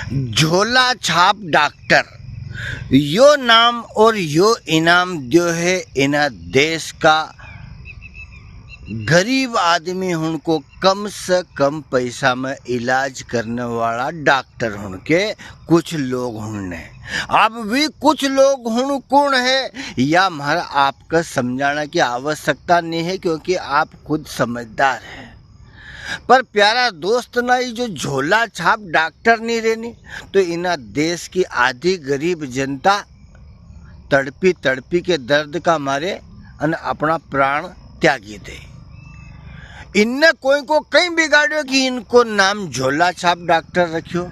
झोला छाप डॉक्टर यो नाम और यो इनाम दियो है इना देश का गरीब आदमी उनको कम से कम पैसा में इलाज करने वाला डॉक्टर उनके कुछ लोग होने। अब भी कुछ हों कौन है या हमारा आपका समझाना की आवश्यकता नहीं है, क्योंकि आप खुद समझदार हैं। पर प्यारा दोस्त ना, ये जो झोला छाप डॉक्टर नहीं रहनी तो इना देश की आधी गरीब जनता तड़पी तड़पी के दर्द का मारे अपना प्राण त्यागी दे। इनने कोई को कहीं बिगाड़ो कि इनको नाम झोला छाप डॉक्टर रखियो।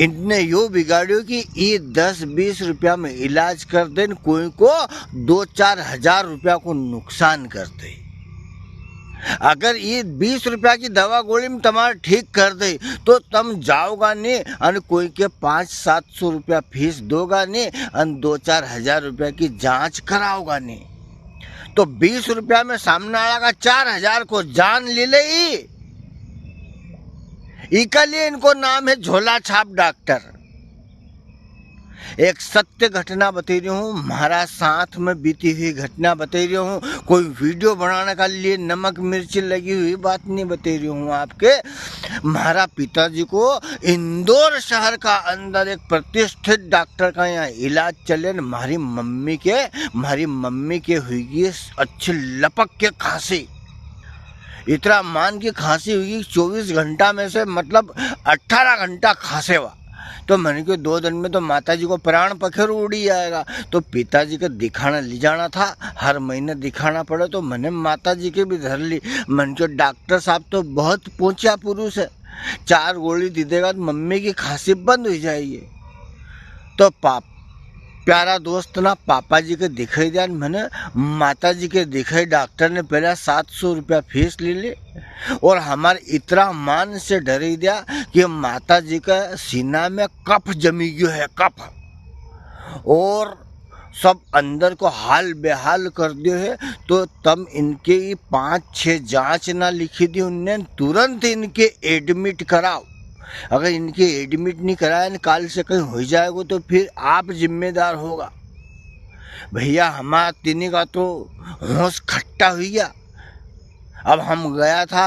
इनने यो बिगाड़ो कि ये 10-20 रुपया में इलाज कर दे, कोई को 2-4 हजार रुपया को नुकसान कर दे। अगर ये 20 रुपया की दवा गोली में तुम्हारा ठीक कर दे तो तुम जाओगा नहीं और कोई के 500-700 रुपया फीस दोगा नहीं और 2-4 हजार रुपया की जांच कराओगा नहीं। तो 20 रुपया में सामने वाला का 4,000 को जान ले ले। इका लिए इनको नाम है झोला छाप डॉक्टर। एक सत्य घटना बता रही हूँ, हमारा साथ में बीती हुई घटना बता रही हूँ। कोई वीडियो बनाने का लिए नमक मिर्च लगी हुई बात नहीं बता रही हूँ आपके। हमारा पिताजी को इंदौर शहर का अंदर एक प्रतिष्ठित डॉक्टर का यहाँ इलाज चले। हमारी मम्मी के हुई अच्छी लपक के खांसी, इतना मान की खांसी हुई 24 घंटा में से मतलब 18 घंटा खांसे हुआ। तो मैंने को 2 दिन में तो माताजी को प्राण पखेर उड़ी जाएगा। तो पिताजी को दिखाना ले जाना था, हर महीने दिखाना पड़े। तो मैंने माताजी के भी धर ली। मैंने को डॉक्टर साहब तो बहुत पहुंचा पुरुष है, 4 गोली दे देगा तो मम्मी की खांसी बंद हो जाएगी। तो प्यारा दोस्त ना, पापा जी के दिखाई दिया, मैंने माता जी के दिखाई। डॉक्टर ने पहले 700 रुपया फीस ले ली और हमारे इतना मान से डर ही दिया कि माता जी का सीना में कफ जमी गयो है, कफ, और सब अंदर को हाल बेहाल कर दियो है। तो तब इनके 5-6 जांच ना लिखी दी उनने, तुरंत इनके एडमिट कराओ। अगर इनके एडमिट नहीं कराया काल से कहीं हो जाएगा तो फिर आप जिम्मेदार होगा। भैया हमारा तीनी का तो होश खट्टा हो गया। अब हम गया था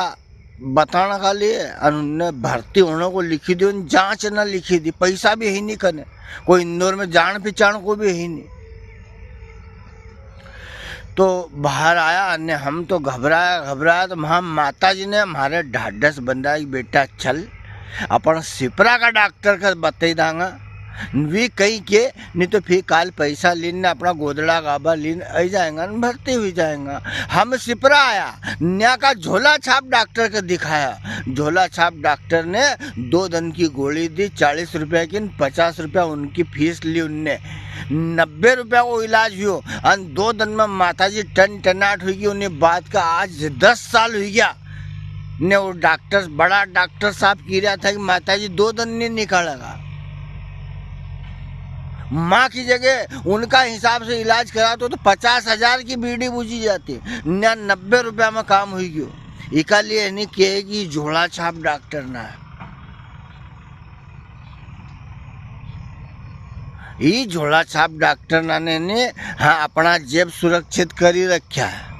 बताने का लिए, उन्होंने भर्ती होने को लिखी दी, जांच ना लिखी दी, पैसा भी ही नहीं करने, कोई इंदौर में जान पहचान को भी ही नहीं। तो बाहर आया अन्य हम तो घबराया। तो हम माता जी ने हमारे ढाढ़स बंधाई, बेटा चल अपन सिपरा का डॉक्टर का बता दांगा भी कहीं के, नहीं तो फिर काल पैसा लेने अपना गोदड़ा गाबा लेने आ जाएगा, भर्ती हुई जाएगा। हम सिपरा आया, न्या का झोला छाप डॉक्टर को दिखाया। झोला छाप डॉक्टर ने 2 दिन की गोली दी, 40 रुपया की, 50 रुपया उनकी फीस ली उनने, 90 रुपया को इलाज हुआ। और 2 दिन में माताजी टनाट हुई गई। उन्हें बात का आज 10 साल हो गया ने वो डॉक्टर, बड़ा डॉक्टर साहब कह रहा था कि माताजी 2 दिन नहीं निकालेगा। माँ की जगह उनका हिसाब से इलाज करा तो 50,000 की बीड़ी बूझी जाती, 90 रुपया में काम हुई गयो। इका लिए नहीं कहे कि झोला छाप डॉक्टर ना है। ये झोला छाप डॉक्टर ना ने हाँ अपना जेब सुरक्षित करी रखा है,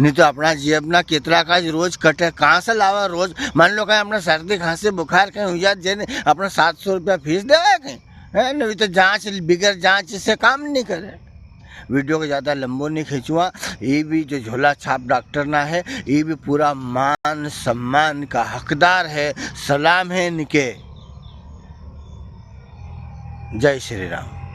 नहीं तो अपना जेब ना कितना का रोज कटे, कहाँ से लावा रोज। मान लो कहीं अपना सर्दी खांसी बुखार कहीं हो जाए, अपना 700 रुपया फीस देगा कहीं है, नहीं तो जांच बिगड़ जांच से काम नहीं करे। वीडियो को ज़्यादा लंबो नहीं खींचुआ। ये भी जो झोला छाप डॉक्टर ना है, ये भी पूरा मान सम्मान का हकदार है। सलाम है इनके। जय श्री राम।